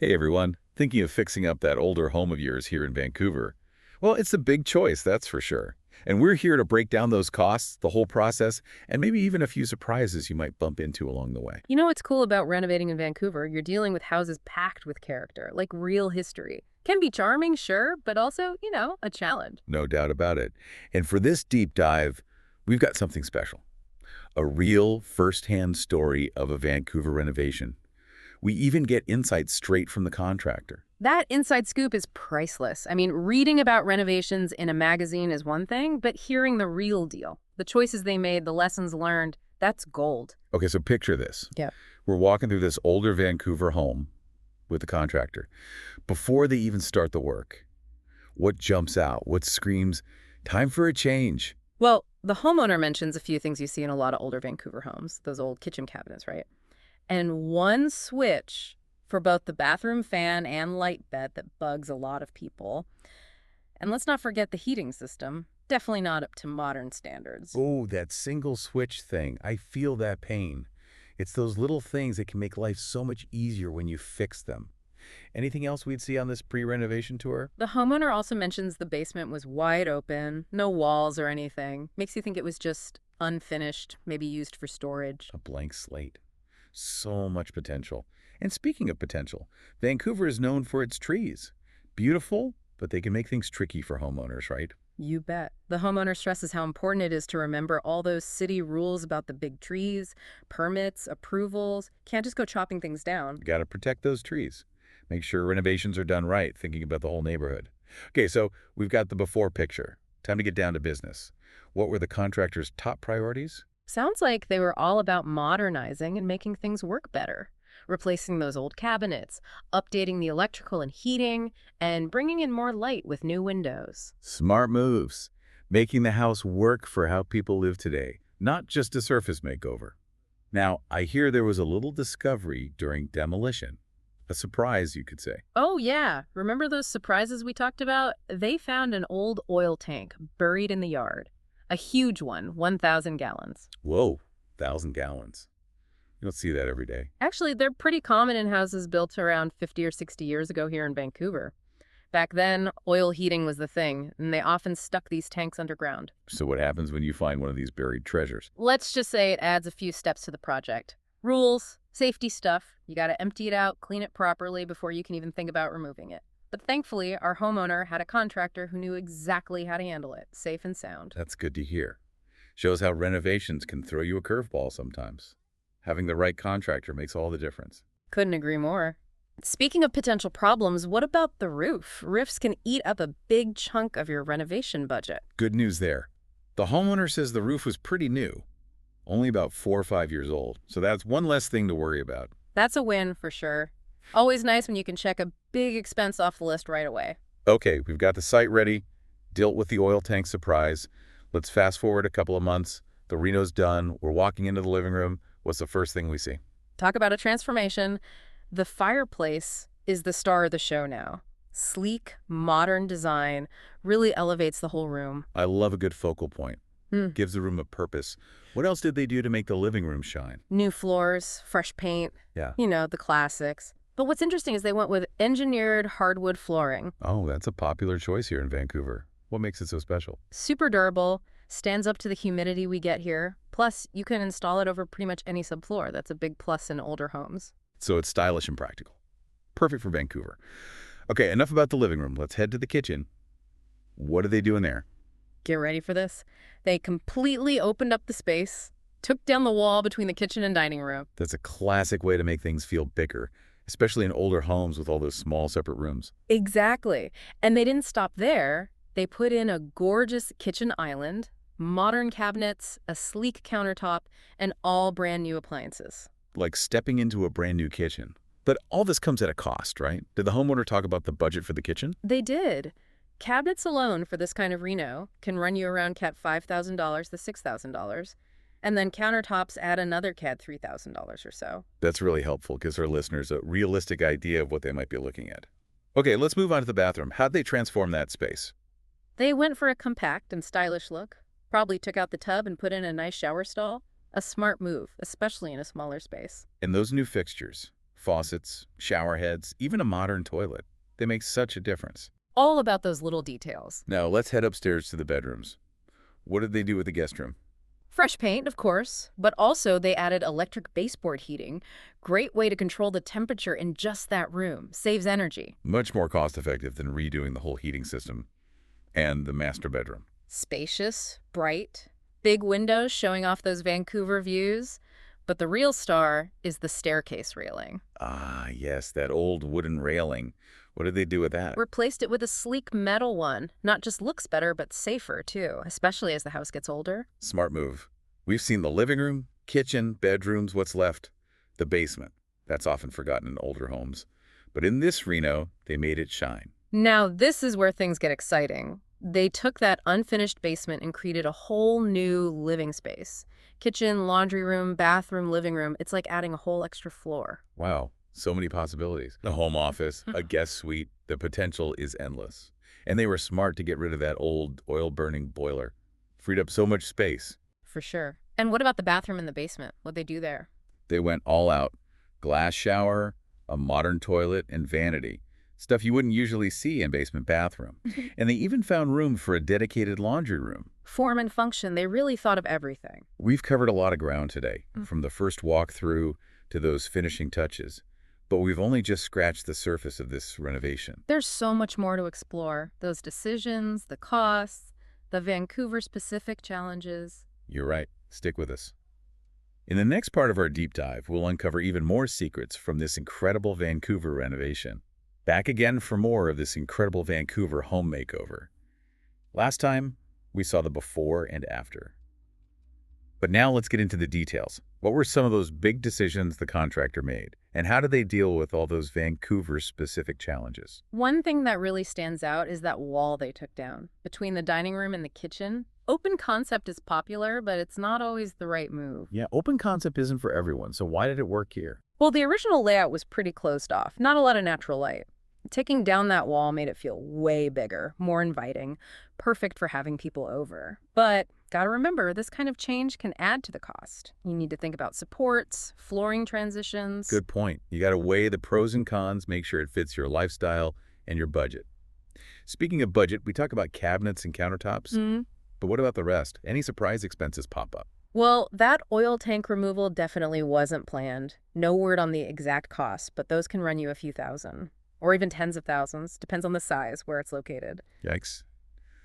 Hey everyone, thinking of fixing up that older home of yours here in Vancouver? Well, it's a big choice, that's for sure. And we're here to break down those costs, the whole process, and maybe even a few surprises you might bump into along the way. You know what's cool about renovating in Vancouver? You're dealing with houses packed with character, like real history. Can be charming, sure, but also, a challenge. No doubt about it. And for this deep dive, we've got something special. A real first-hand story of a Vancouver renovation. We even get insights straight from the contractor. That inside scoop is priceless. I mean, reading about renovations in a magazine is one thing, but hearing the real deal, the choices they made, the lessons learned, that's gold. Okay, so picture this. Yeah. We're walking through this older Vancouver home with the contractor. Before they even start the work, what jumps out? What screams, time for a change? Well, the homeowner mentions a few things you see in a lot of older Vancouver homes, those old kitchen cabinets, right? And one switch for both the bathroom fan and light bed that bugs a lot of people. And let's not forget the heating system. Definitely not up to modern standards. Oh, that single switch thing. I feel that pain. It's those little things that can make life so much easier when you fix them. Anything else we'd see on this pre-renovation tour? The homeowner also mentions the basement was wide open, no walls or anything. Makes you think it was just unfinished, maybe used for storage. A blank slate. So much potential. And speaking of potential, Vancouver is known for its trees. Beautiful, but they can make things tricky for homeowners, right? You bet. The homeowner stresses how important it is to remember all those city rules about the big trees, permits, approvals. Can't just go chopping things down. You got to protect those trees. Make sure renovations are done right, thinking about the whole neighborhood. Okay, so we've got the before picture. Time to get down to business. What were the contractor's top priorities? Sounds like they were all about modernizing and making things work better. Replacing those old cabinets, updating the electrical and heating, and bringing in more light with new windows. Smart moves. Making the house work for how people live today, not just a surface makeover. Now, I hear there was a little discovery during demolition. A surprise, you could say. Oh, yeah. Remember those surprises we talked about? They found an old oil tank buried in the yard. A huge one, 1,000 gallons. Whoa, 1,000 gallons. You don't see that every day. Actually, they're pretty common in houses built around 50 or 60 years ago here in Vancouver. Back then, oil heating was the thing, and they often stuck these tanks underground. So what happens when you find one of these buried treasures? Let's just say it adds a few steps to the project. Rules, safety stuff. You got to empty it out, clean it properly before you can even think about removing it. But thankfully, our homeowner had a contractor who knew exactly how to handle it, safe and sound. That's good to hear. Shows how renovations can throw you a curveball sometimes. Having the right contractor makes all the difference. Couldn't agree more. Speaking of potential problems, what about the roof? Roofs can eat up a big chunk of your renovation budget. Good news there. The homeowner says the roof was pretty new, only about 4 or 5 years old. So that's one less thing to worry about. That's a win for sure. Always nice when you can check a big expense off the list right away. Okay, we've got the site ready, dealt with the oil tank surprise. Let's fast forward a couple of months. The reno's done. We're walking into the living room. What's the first thing we see? Talk about a transformation. The fireplace is the star of the show now. Sleek, modern design really elevates the whole room. I love a good focal point. Gives the room a purpose. What else did they do to make the living room shine? New floors, fresh paint. Yeah. The classics. But what's interesting is they went with engineered hardwood flooring. Oh, that's a popular choice here in Vancouver. What makes it so special? Super durable, stands up to the humidity we get here. Plus, you can install it over pretty much any subfloor. That's a big plus in older homes. So it's stylish and practical. Perfect for Vancouver. Okay, enough about the living room. Let's head to the kitchen. What are they doing there? Get ready for this. They completely opened up the space, took down the wall between the kitchen and dining room. That's a classic way to make things feel bigger, especially in older homes with all those small separate rooms. Exactly. And they didn't stop there. They put in a gorgeous kitchen island, modern cabinets, a sleek countertop, and all brand new appliances. Like stepping into a brand new kitchen. But all this comes at a cost, right? Did the homeowner talk about the budget for the kitchen? They did. Cabinets alone for this kind of reno can run you around CAD $5,000 to $6,000. And then countertops add another CAD $3,000 or so. That's really helpful. Gives our listeners a realistic idea of what they might be looking at. Okay, let's move on to the bathroom. How'd they transform that space? They went for a compact and stylish look. Probably took out the tub and put in a nice shower stall. A smart move, especially in a smaller space. And those new fixtures. faucets, shower heads, even a modern toilet. They make such a difference. All about those little details. Now, let's head upstairs to the bedrooms. What did they do with the guest room? Fresh paint, of course, but also they added electric baseboard heating. Great way to control the temperature in just that room. Saves energy. Much more cost-effective than redoing the whole heating system. And the master bedroom. Spacious, bright, big windows showing off those Vancouver views. But the real star is the staircase railing. Ah, yes, that old wooden railing. What did they do with that? Replaced it with a sleek metal one. Not just looks better, but safer, too, especially as the house gets older. Smart move. We've seen the living room, kitchen, bedrooms. What's left? The basement. That's often forgotten in older homes. But in this reno, they made it shine. Now, this is where things get exciting. They took that unfinished basement and created a whole new living space. Kitchen, laundry room, bathroom, living room. It's like adding a whole extra floor. Wow, so many possibilities. A home office, a guest suite. The potential is endless. And they were smart to get rid of that old oil-burning boiler. Freed up so much space. For sure. And what about the bathroom in the basement? What'd they do there? They went all out. Glass shower, a modern toilet, and vanity. Stuff you wouldn't usually see in basement bathroom. And they even found room for a dedicated laundry room. Form and function, they really thought of everything. We've covered a lot of ground today, from the first walkthrough to those finishing touches. But we've only just scratched the surface of this renovation. There's so much more to explore. Those decisions, the costs, the Vancouver-specific challenges. You're right. Stick with us. In the next part of our deep dive, we'll uncover even more secrets from this incredible Vancouver renovation. Back again for more of this incredible Vancouver home makeover. Last time, we saw the before and after. But now let's get into the details. What were some of those big decisions the contractor made? And how did they deal with all those Vancouver-specific challenges? One thing that really stands out is that wall they took down. Between the dining room and the kitchen, open concept is popular, but it's not always the right move. Yeah, open concept isn't for everyone, so why did it work here? Well, the original layout was pretty closed off, not a lot of natural light. Taking down that wall made it feel way bigger, more inviting, perfect for having people over. But gotta remember, this kind of change can add to the cost. You need to think about supports, flooring transitions. Good point. You gotta weigh the pros and cons, make sure it fits your lifestyle and your budget. Speaking of budget, we talk about cabinets and countertops. But what about the rest? Any surprise expenses pop up? Well, that oil tank removal definitely wasn't planned. No word on the exact cost, but those can run you a few thousand. Or even tens of thousands, depends on the size, where it's located. Yikes.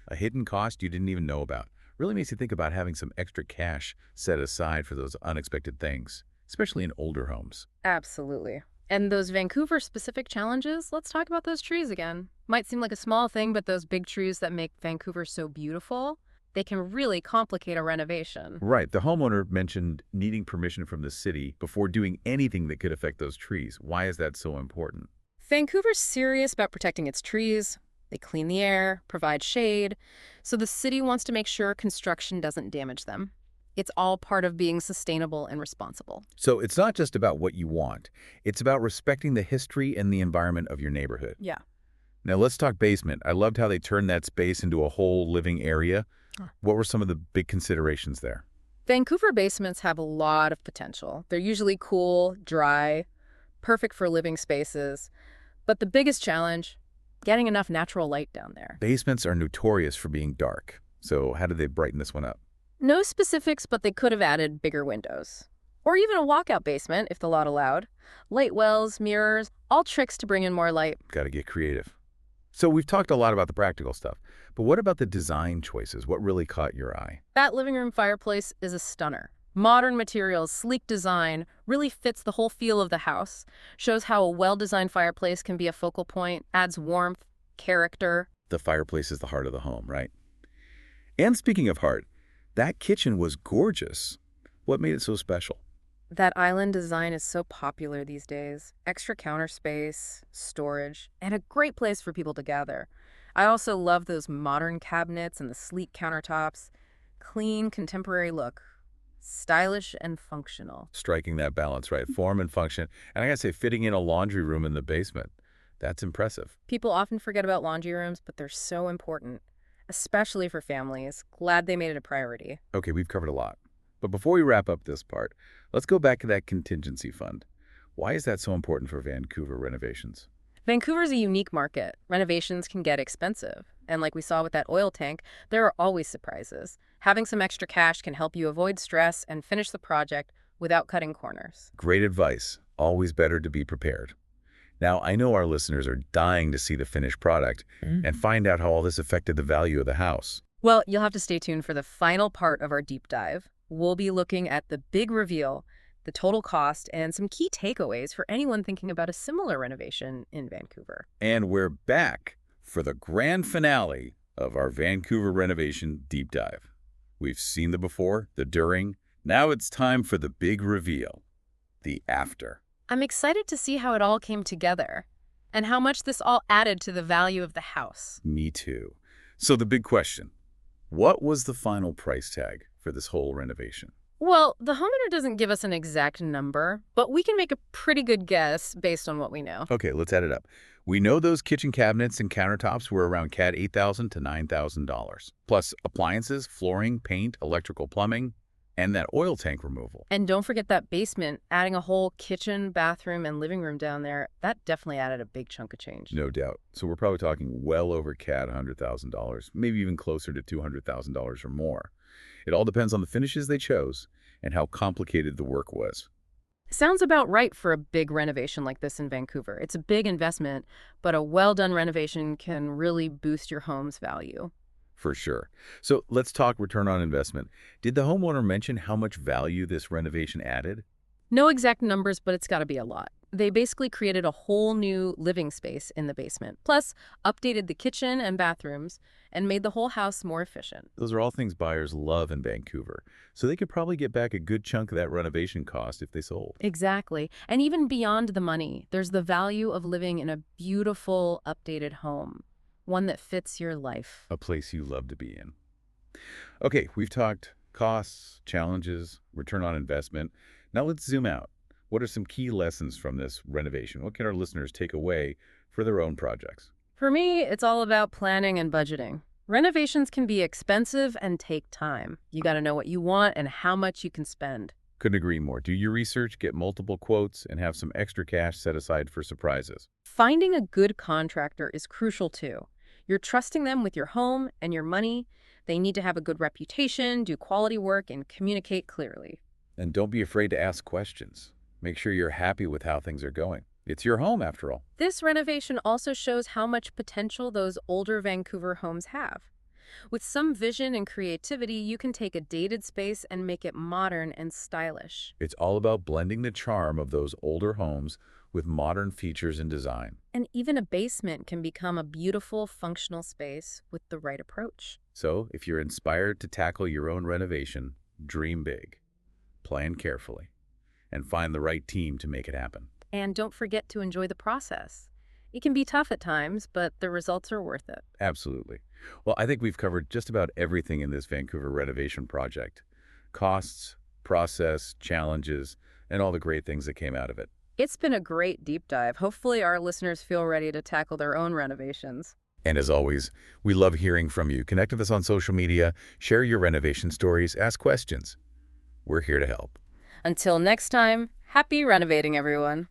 A hidden cost you didn't even know about. Really makes you think about having some extra cash set aside for those unexpected things, especially in older homes. Absolutely. And those Vancouver-specific challenges, let's talk about those trees again. Might seem like a small thing, but those big trees that make Vancouver so beautiful, they can really complicate a renovation. Right. The homeowner mentioned needing permission from the city before doing anything that could affect those trees. Why is that so important? Vancouver's serious about protecting its trees. They clean the air, provide shade, so the city wants to make sure construction doesn't damage them. It's all part of being sustainable and responsible. So it's not just about what you want. It's about respecting the history and the environment of your neighborhood. Yeah. Now let's talk basement. I loved how they turned that space into a whole living area. What were some of the big considerations there? Vancouver basements have a lot of potential. They're usually cool, dry, perfect for living spaces. But the biggest challenge, getting enough natural light down there. Basements are notorious for being dark. So how did they brighten this one up? No specifics, but they could have added bigger windows. Or even a walkout basement, if the lot allowed. Light wells, mirrors, all tricks to bring in more light. Got to get creative. So we've talked a lot about the practical stuff, but what about the design choices? What really caught your eye? That living room fireplace is a stunner. Modern materials, sleek design, really fits the whole feel of the house. Shows how a well-designed fireplace can be a focal point, adds warmth, character. The fireplace is the heart of the home, right? And speaking of heart, that kitchen was gorgeous. What made it so special? That island design is so popular these days. Extra counter space, storage, and a great place for people to gather. I also love those modern cabinets and the sleek countertops. Clean, contemporary look. Stylish and functional. Striking that balance, right? Form and function. And I gotta say, fitting in a laundry room in the basement, that's impressive. People often forget about laundry rooms, but they're so important, especially for families. Glad they made it a priority. Okay, we've covered a lot. But before we wrap up this part, let's go back to that contingency fund. Why is that so important for Vancouver renovations? Vancouver's a unique market. Renovations can get expensive. And like we saw with that oil tank, there are always surprises. Having some extra cash can help you avoid stress and finish the project without cutting corners. Great advice. Always better to be prepared. Now, I know our listeners are dying to see the finished product and find out how all this affected the value of the house. Well, you'll have to stay tuned for the final part of our deep dive. We'll be looking at the big reveal, the total cost, and some key takeaways for anyone thinking about a similar renovation in Vancouver. And we're back for the grand finale of our Vancouver renovation deep dive. We've seen the before, the during. Now it's time for the big reveal, the after. I'm excited to see how it all came together and how much this all added to the value of the house. Me too. So the big question, what was the final price tag for this whole renovation? Well, the homeowner doesn't give us an exact number, but we can make a pretty good guess based on what we know. Okay, let's add it up. We know those kitchen cabinets and countertops were around CAD $8,000 to $9,000, plus appliances, flooring, paint, electrical plumbing, and that oil tank removal. And don't forget that basement, adding a whole kitchen, bathroom, and living room down there, that definitely added a big chunk of change. No doubt. So we're probably talking well over CAD $100,000, maybe even closer to $200,000 or more. It all depends on the finishes they chose and how complicated the work was. Sounds about right for a big renovation like this in Vancouver. It's a big investment, but a well-done renovation can really boost your home's value. For sure. So let's talk return on investment. Did the homeowner mention how much value this renovation added? No exact numbers, but it's got to be a lot. They basically created a whole new living space in the basement, plus updated the kitchen and bathrooms, and made the whole house more efficient. Those are all things buyers love in Vancouver, so they could probably get back a good chunk of that renovation cost if they sold. Exactly. And even beyond the money, there's the value of living in a beautiful, updated home, one that fits your life. A place you love to be in. Okay, we've talked costs, challenges, return on investment. Now let's zoom out. What are some key lessons from this renovation? What can our listeners take away for their own projects? For me, it's all about planning and budgeting. Renovations can be expensive and take time. You got to know what you want and how much you can spend. Couldn't agree more. Do your research, get multiple quotes, and have some extra cash set aside for surprises. Finding a good contractor is crucial too. You're trusting them with your home and your money. They need to have a good reputation, do quality work, and communicate clearly. And don't be afraid to ask questions. Make sure you're happy with how things are going. It's your home, after all. This renovation also shows how much potential those older Vancouver homes have. With some vision and creativity, you can take a dated space and make it modern and stylish. It's all about blending the charm of those older homes with modern features and design. And even a basement can become a beautiful, functional space with the right approach. So, if you're inspired to tackle your own renovation, dream big, plan carefully, and find the right team to make it happen. And don't forget to enjoy the process. It can be tough at times, but the results are worth it. Absolutely. Well, I think we've covered just about everything in this Vancouver renovation project. Costs, process, challenges, and all the great things that came out of it. It's been a great deep dive. Hopefully our listeners feel ready to tackle their own renovations. And as always, we love hearing from you. Connect with us on social media, share your renovation stories, ask questions. We're here to help. Until next time, happy renovating, everyone.